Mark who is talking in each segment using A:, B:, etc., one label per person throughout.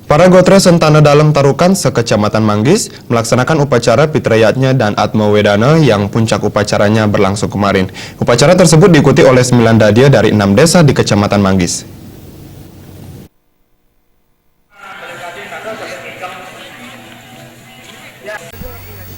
A: Para Gotre Sentana Dalam Tarukan sekecamatan Manggis melaksanakan upacara Pitrayatnya dan Atma Wedana yang puncak upacaranya berlangsung kemarin. Upacara tersebut diikuti oleh 9 dadia dari 6 desa di kecamatan Manggis.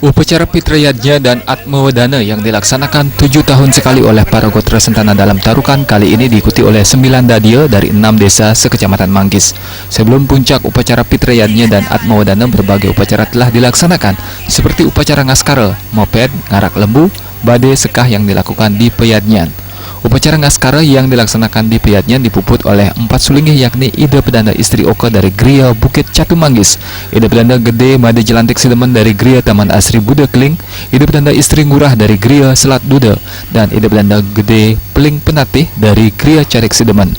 B: Upacara Pitrayatnya dan Atma Wedana yang dilaksanakan 7 tahun sekali oleh para Gotre Sentana Dalam Tarukan kali ini diikuti oleh 9 dadia dari 6 desa sekecamatan Manggis. Sebelum puncak upacara Pitrayatnya dan Atma Wedana, berbagai upacara telah dilaksanakan seperti upacara ngaskara, moped, ngarak lembu, bade sekah yang dilakukan di Peyadnyan. Upacara ngaskara yang dilaksanakan di Peyadnyan dipuput oleh 4 sulingih yakni Ida Pedanda Istri Oka dari Gria Bukit Catu Manggis, Ida Pedanda Gede Made Jelantik Sidemen dari Gria Taman Asri Buda Keling, Ida Pedanda Istri Ngurah dari Gria Selat Duda, dan Ida Pedanda Gede Peling Penatih dari Gria Carik Sidemen.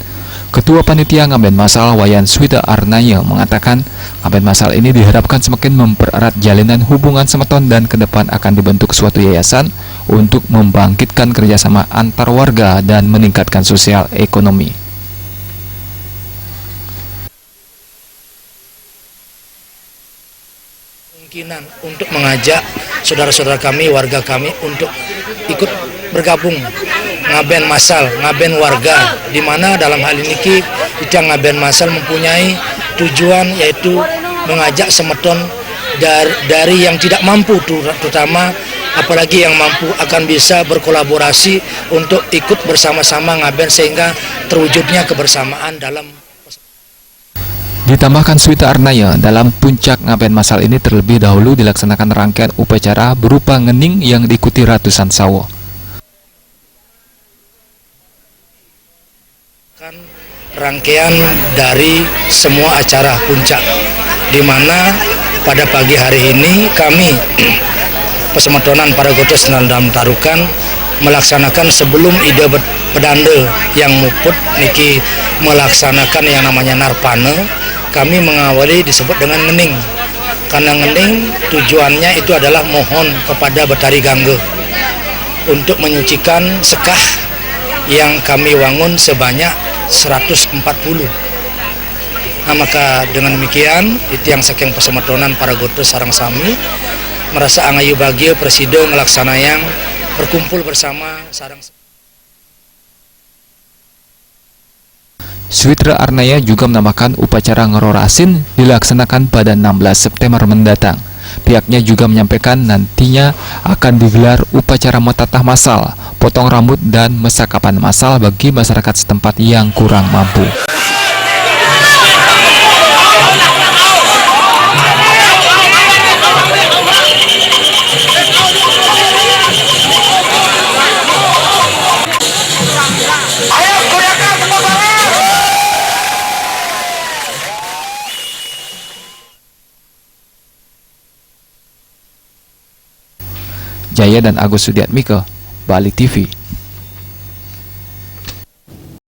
B: Ketua Panitia Ngaben Masal Wayan Swita Arnaya mengatakan ngaben masal ini diharapkan semakin mempererat jalinan hubungan semeton dan ke depan akan dibentuk suatu yayasan untuk membangkitkan kerjasama antar warga dan meningkatkan sosial ekonomi.
C: Kemungkinan untuk mengajak saudara-saudara kami, warga kami untuk ikut bergabung ngaben masal, ngaben warga, di mana dalam hal ini kita ngaben masal mempunyai tujuan yaitu mengajak semeton dari yang tidak mampu, terutama apalagi yang mampu akan bisa berkolaborasi untuk ikut bersama-sama ngaben sehingga terwujudnya kebersamaan dalam.
B: Ditambahkan Swita Arnaya, dalam puncak ngaben masal ini terlebih dahulu dilaksanakan rangkaian upacara berupa ngening yang diikuti ratusan sawo.
C: Rangkaian dari semua acara puncak, di mana pada pagi hari ini kami Pesemetonan para Gotre Sentana Dalam Tarukan melaksanakan sebelum Ida Pedanda yang muput niki melaksanakan yang namanya narpane. Kami mengawali disebut dengan ngening, karena ngening tujuannya itu adalah mohon kepada Betari Gangga untuk menyucikan sekah yang kami wangun sebanyak 140. Nah, maka dengan demikian Itiang Saking Pesemetonan para Gotre sareng sami merasa angayu bahagia presiden ngelaksana yang berkumpul bersama sarang.
B: Switra Arnaya juga menambahkan upacara ngerorasin dilaksanakan pada 16 September mendatang. Pihaknya juga menyampaikan nantinya akan digelar upacara metatah masal, potong rambut dan mesakapan masal bagi masyarakat setempat yang kurang mampu. Jaya dan Agus Sudiatmika, Bali TV.